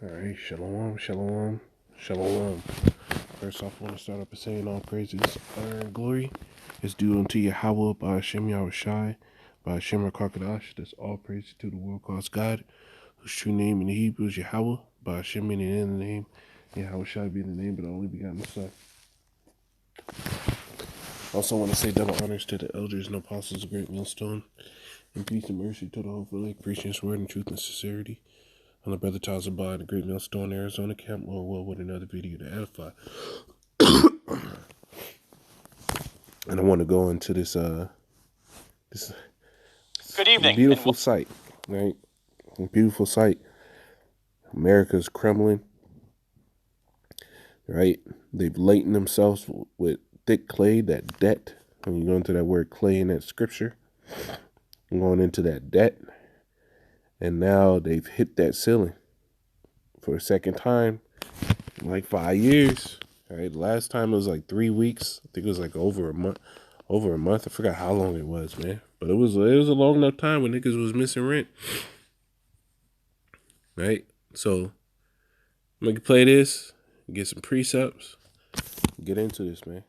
All right, shalom, shalom, shalom. First off, I want to start up by saying all praises, honor, and glory is due unto Yahweh by Hashem Yahushai, by Hashem Rakakadash. That's all praise to the world class God, whose true name in Hebrew is Yahweh, by Hashem meaning in the name, Yahushai being the name, but the only begotten Son. Also want to say double honors to the elders and apostles of Great Millstone, and peace and mercy to the whole village, preaching his word in truth and sincerity. On the brother Tazabah in the Great Millstone, Arizona camp, Lord will with another video to edify. And I want to go into this Good evening. Beautiful sight, right? A beautiful sight. America's crumbling, right? They've laden themselves with thick clay, that debt. When you go into that word clay in that scripture, I'm going into that debt. And now they've hit that ceiling for a second time in like 5 years. Right, last time it was like 3 weeks. I think it was like over a month. I forgot how long it was, man. But it was a long enough time when niggas was missing rent. Right? So I'm gonna play this, get some precepts, get into this, man.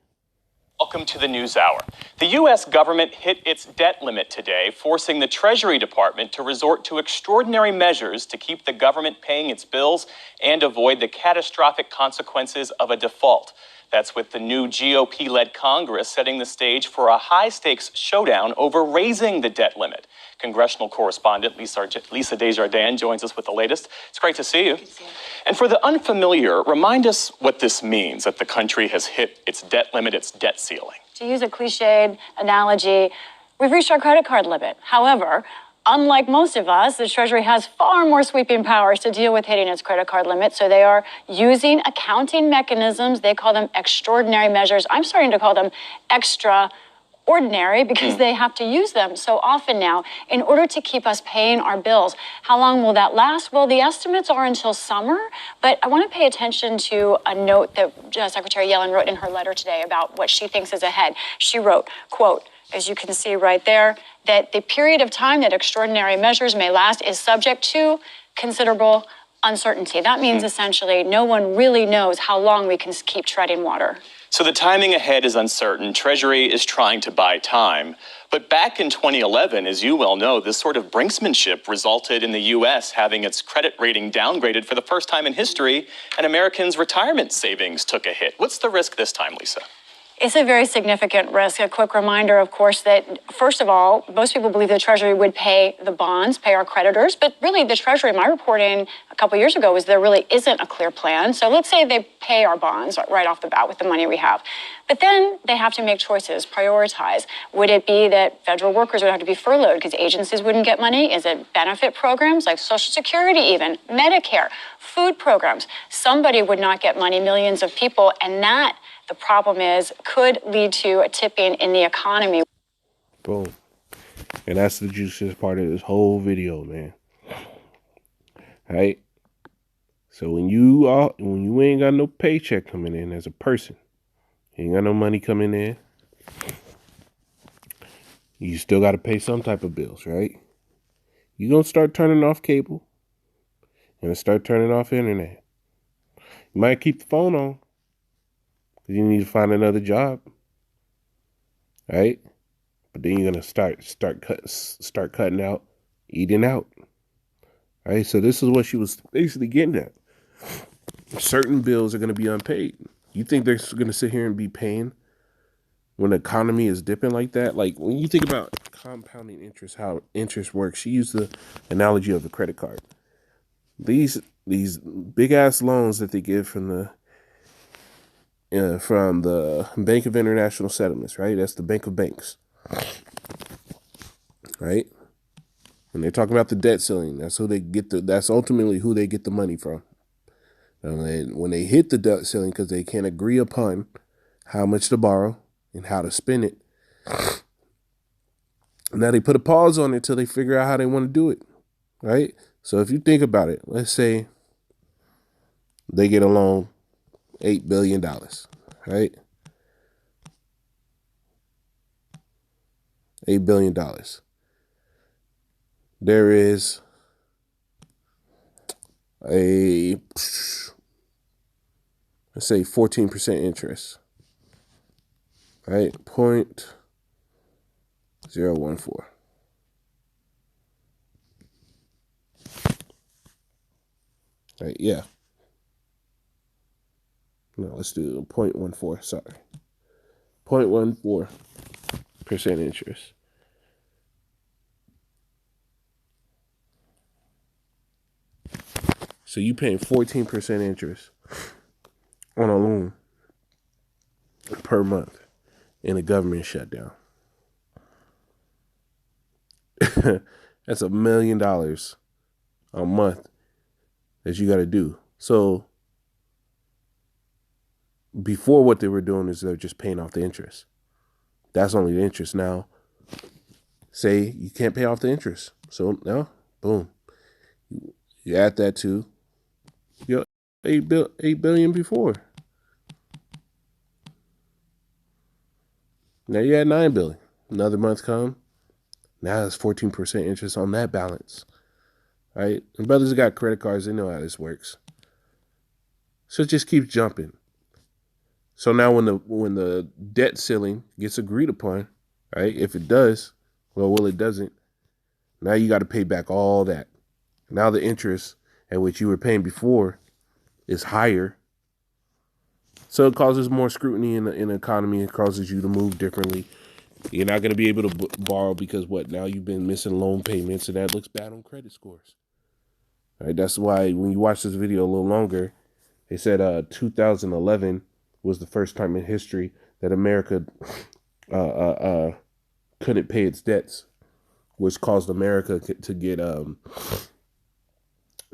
Welcome to the News Hour. The U.S. government hit its debt limit today, forcing the Treasury Department to resort to extraordinary measures to keep the government paying its bills and avoid the catastrophic consequences of a default. That's with the new GOP-led Congress setting the stage for a high-stakes showdown over raising the debt limit. Congressional correspondent Lisa Desjardins joins us with the latest. It's great to see you. And for the unfamiliar, remind us what this means, that the country has hit its debt limit, its debt ceiling. To use a cliched analogy, we've reached our credit card limit. However, unlike most of us, the Treasury has far more sweeping powers to deal with hitting its credit card limit, so they are using accounting mechanisms. They call them extraordinary measures. I'm starting to call them extraordinary because they have to use them so often now in order to keep us paying our bills. How long will that last? Well, the estimates are until summer, but I want to pay attention to a note that Secretary Yellen wrote in her letter today about what she thinks is ahead. She wrote, quote, as you can see right there, that the period of time that extraordinary measures may last is subject to considerable uncertainty. That means essentially no one really knows how long we can keep treading water. So the timing ahead is uncertain. Treasury is trying to buy time. But back in 2011, as you well know, this sort of brinksmanship resulted in the U.S. having its credit rating downgraded for the first time in history, and Americans' retirement savings took a hit. What's the risk this time, Lisa? It's a very significant risk. A quick reminder, of course, that first of all, most people believe the Treasury would pay the bonds, pay our creditors, but really the Treasury, my reporting a couple years ago was there really isn't a clear plan. So let's say they pay our bonds right off the bat with the money we have. But then they have to make choices, prioritize. Would it be that federal workers would have to be furloughed because agencies wouldn't get money? Is it benefit programs like Social Security even, Medicare, food programs? Somebody would not get money, millions of people, and that, the problem is, could lead to a tipping in the economy. Boom. And that's the juiciest part of this whole video, man. Right? So when you ain't got no paycheck coming in as a person, you ain't got no money coming in, you still got to pay some type of bills, right? You're going to start turning off cable. You're going to start turning off internet. You might keep the phone on. You need to find another job, right? But then you're gonna start cutting out, eating out, right? So this is what she was basically getting at. Certain bills are gonna be unpaid. You think they're gonna sit here and be paying when the economy is dipping like that? Like when you think about compounding interest, how interest works. She used the analogy of a credit card. These big ass loans that they give from the Bank of International Settlements, right? That's the Bank of Banks, right? When they're talking about the debt ceiling, that's that's ultimately who they get the money from. And when they hit the debt ceiling, because they can't agree upon how much to borrow and how to spend it, now they put a pause on it until they figure out how they want to do it, right? So if you think about it, let's say they get a loan, $8 billion, right? $8 billion. There is let's say 14% interest, right? 0.014. Right, yeah. No, let's do 0.14, sorry. 0.14% interest. So you paying 14% interest on a loan per month in a government shutdown. That's $1 million a month that you got to do. So before, what they were doing is they're just paying off the interest. That's only the interest. Now, say you can't pay off the interest. So now, boom. You add that to your $8 billion before. Now you had $9 billion. Another month come. Now it's 14% interest on that balance. Right? And brothers that got credit cards, they know how this works. So it just keeps jumping. So now when the debt ceiling gets agreed upon, right? If it does, well, it doesn't. Now you got to pay back all that. Now the interest at which you were paying before is higher. So it causes more scrutiny in the economy. It causes you to move differently. You're not going to be able to borrow because now you've been missing loan payments, and that looks bad on credit scores. All right, that's why when you watch this video a little longer, they said 2011 was the first time in history that America couldn't pay its debts, which caused America to get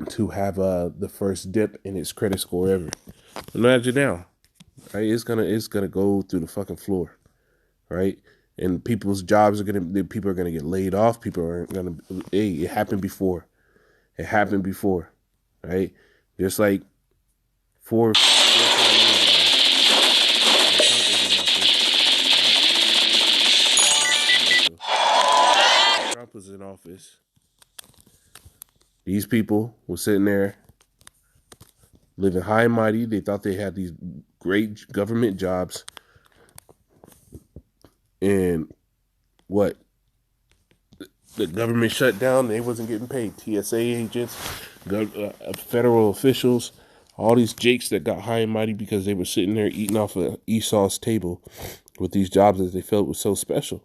to have the first dip in its credit score ever. Imagine now, right? It's gonna go through the fucking floor, right? And people are gonna get laid off. People are gonna. Hey, it happened before. It happened before, right? Just like 4 or 5 years ago, Trump was in office. These people were sitting there living high and mighty. They thought they had these great government jobs. And what? The government shut down. They wasn't getting paid. TSA agents, federal officials, all these jakes that got high and mighty because they were sitting there eating off of Esau's table with these jobs that they felt was so special.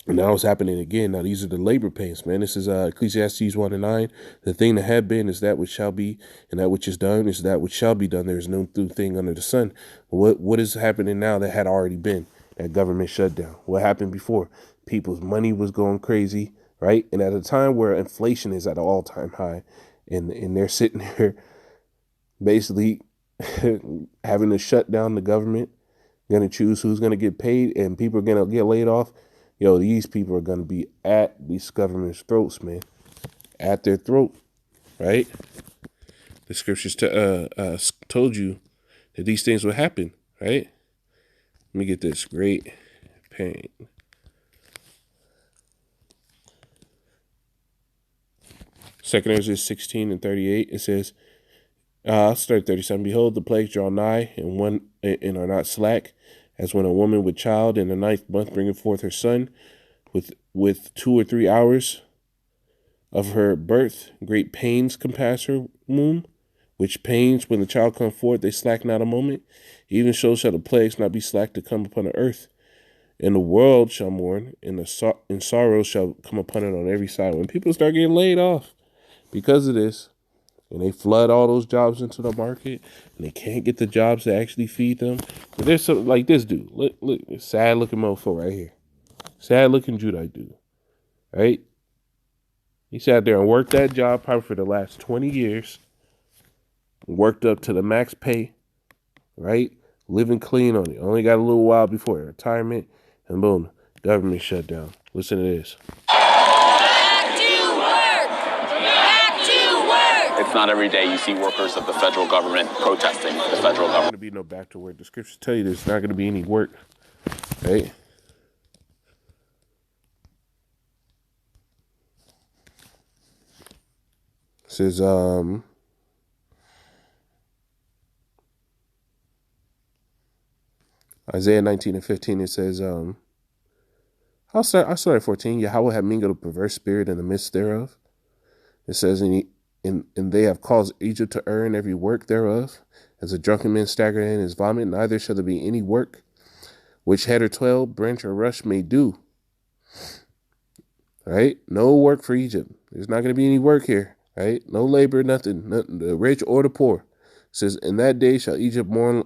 And now it's happening again. Now these are the labor pains, man. This is Ecclesiastes 1:9. The thing that had been is that which shall be, and that which is done is that which shall be done. There is no new thing under the sun. What is happening now that had already been? That government shutdown. What happened before? People's money was going crazy, right? And at a time where inflation is at an all-time high, and they're sitting there basically having to shut down the government, going to choose who's going to get paid, and people are going to get laid off. Yo, these people are going to be at these government's throats, man. At their throat, right? The scriptures told you that these things would happen, right? Let me get this. Great pain. Second Ezra 16:38. It says, I'll start 37. Behold, the plagues draw nigh, and are not slack, as when a woman with child in the 9th month bringeth forth her son, with 2 or 3 hours of her birth, great pains compass her womb, which pains when the child come forth, they slack not a moment. Even so shall the plagues not be slack to come upon the earth. And the world shall mourn, and sorrow shall come upon it on every side. When people start getting laid off because of this, and they flood all those jobs into the market, and they can't get the jobs to actually feed them. But there's something like this dude. Look, sad looking mofo right here. Sad looking Judite dude, right? He sat there and worked that job probably for the last 20 years, worked up to the max pay, right? Living clean on it. Only got a little while before retirement, and boom, government shut down. Listen to this. It's not every day you see workers of the federal government protesting the federal government. There's not going to be no back to work. The scriptures tell you there's not going to be any work, right? It says, Isaiah 19:15, it says, I'll start at 14. Yahweh had mingled a perverse spirit in the midst thereof. It says, and they have caused Egypt to earn every work thereof, as a drunken man staggered in his vomit. Neither shall there be any work which head or toil, branch or rush may do. Right? No work for Egypt. There's not going to be any work here. Right? No labor, nothing the rich or the poor. It says, in that day shall Egypt mourn,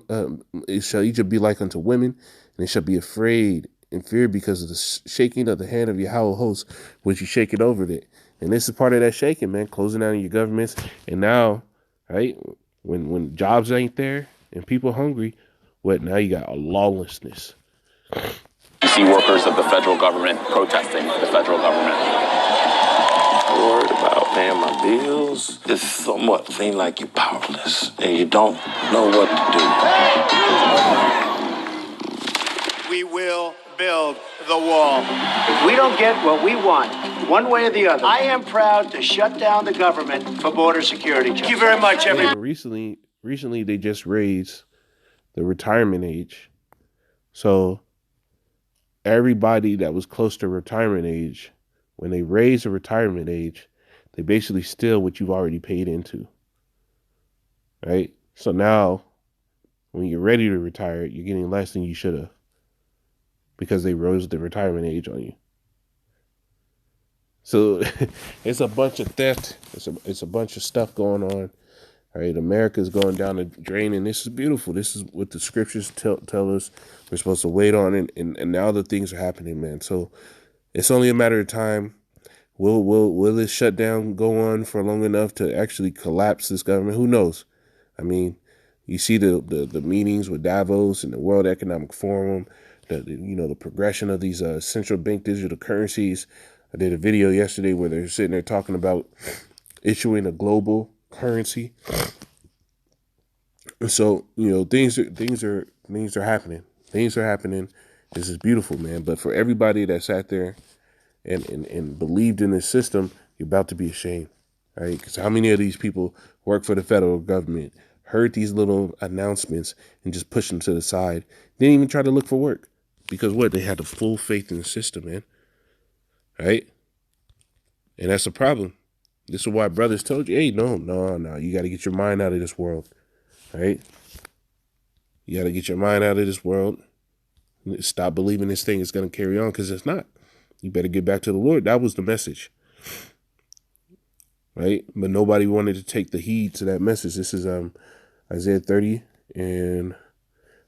shall Egypt be like unto women, and it shall be afraid and fear because of the shaking of the hand of Yahweh hosts, which you shake it over it. And this is part of that shaking, man, closing down your governments. And now, right, when jobs ain't there and people hungry, what, now you got a lawlessness. You see workers of the federal government protesting the federal government. Worried about paying my bills. It somewhat seems like you're powerless and you don't know what to do. We will build the wall. If we don't get what we want, one way or the other, I am proud to shut down the government for border security. Thank you very much, everyone. Recently, they just raised the retirement age. So everybody that was close to retirement age, when they raise the retirement age, they basically steal what you've already paid into. Right? So now, when you're ready to retire, you're getting less than you should have because they rose the retirement age on you. So it's a bunch of theft. It's a bunch of stuff going on. All right, America's going down the drain, and this is beautiful. This is what the scriptures tell us we're supposed to wait on, and now the things are happening, man. So it's only a matter of time. Will this shutdown go on for long enough to actually collapse this government? Who knows? I mean, you see the meetings with Davos and the World Economic Forum, the progression of these central bank digital currencies. I did a video yesterday where they're sitting there talking about issuing a global currency. So, things are happening. Things are happening. This is beautiful, man. But for everybody that sat there and believed in this system, you're about to be ashamed, right? Because how many of these people work for the federal government, heard these little announcements and just pushed them to the side, didn't even try to look for work because what? They had the full faith in the system, man, right? And that's the problem. This is why brothers told you, hey, no, you got to get your mind out of this world, right? You got to get your mind out of this world. Stop believing this thing is going to carry on, because it's not. You better get back to the Lord. That was the message, right? But nobody wanted to take the heed to that message. This is Isaiah 30:1.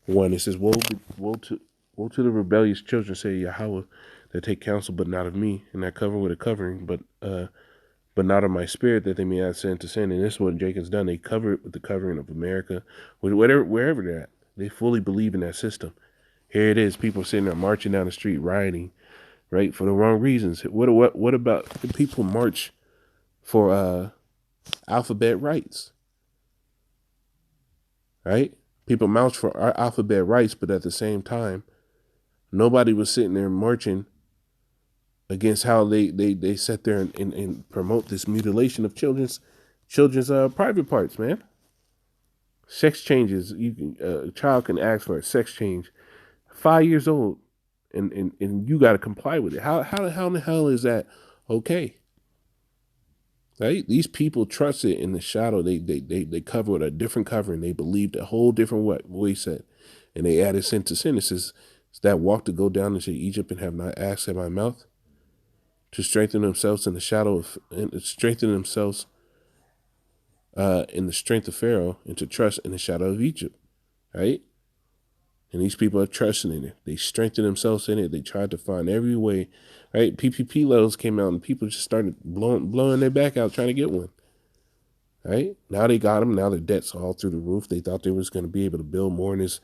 It says, woe to the rebellious children, say Yahweh, that take counsel, but not of me, and that cover with a covering, but not of my spirit, that they may not sin to sin. And this is what Jacob's done. They cover it with the covering of America, wherever they're at. They fully believe in that system. Here it is, people sitting there marching down the street, rioting, right, for the wrong reasons. What about the people march for alphabet rights, right? People march for our alphabet rights, but at the same time, nobody was sitting there marching against how they sit there and promote this mutilation of children's private parts, man. Sex changes. A child can ask for a sex change, 5 years old, and you got to comply with it. How in the hell is that okay? Right? These people trust it in the shadow. They cover with a different covering. They believed a whole different way set, and they added sin to sin. It says, that walk to go down into Egypt and have not asked at my mouth, to strengthen themselves in the shadow of, and strengthen themselves in the strength of Pharaoh, and to trust in the shadow of Egypt, right? And these people are trusting in it. They strengthen themselves in it. They tried to find every way, right? PPP loans came out, and people just started blowing their back out trying to get one, right? Now they got them. Now their debt's all through the roof. They thought they was going to be able to build more in this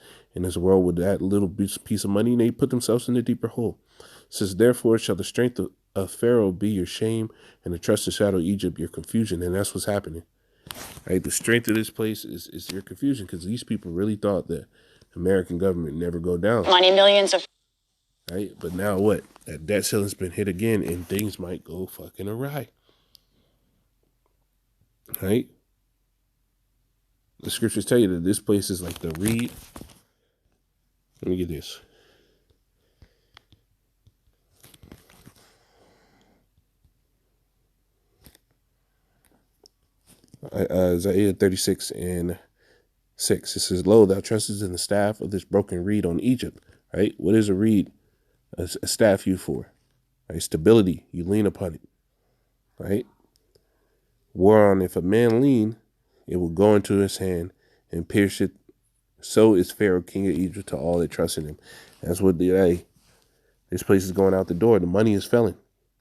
world with that little piece of money, and they put themselves in a deeper hole. It says, therefore shall the strength of Pharaoh be your shame, and the trust and shadow of Egypt your confusion. And that's what's happening. Right? The strength of this place is your confusion, because these people really thought that American government never go down. Money, millions of. Right? But now what? That debt ceiling's been hit again, and things might go fucking awry. Right? The scriptures tell you that this place is like the reed. Let me get this. Isaiah 36 and 6. It says, "Lo, thou trustest in the staff of this broken reed on Egypt." Right? What is a reed? A staff used for, right? Stability. You lean upon it. Right? Whereon if a man lean, it will go into his hand and pierce it. So is Pharaoh, king of Egypt, to all that trust in him. That's what this place is going out the door. The money is failing,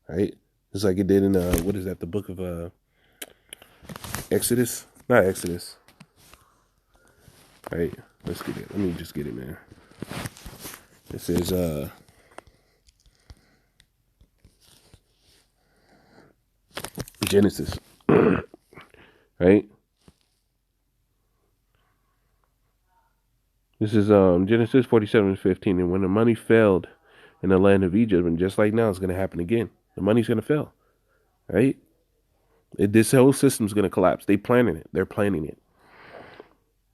right? Just like it did in what is that? The book of Exodus, not Exodus, right? Let's get it. Let me just get it, man. It says Genesis, right? This is Genesis 47:15. And when the money failed in the land of Egypt, and just like now, it's going to happen again. The money's going to fail, right? This whole system's going to collapse. They're planning it.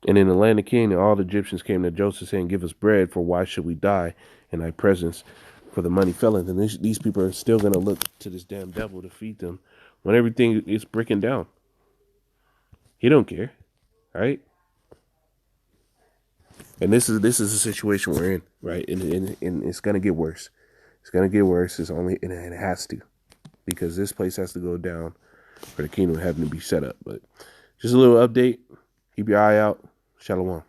And in the land of Canaan, all the Egyptians came to Joseph saying, "Give us bread, for why should we die in thy presence? For the money faileth." And these people are still going to look to this damn devil to feed them when everything is breaking down. He don't care, right? And this is the situation we're in, right? And it's going to get worse. It's going to get worse. And it has to, because this place has to go down for the kingdom of heaven to be set up. But just a little update. Keep your eye out. Shalom.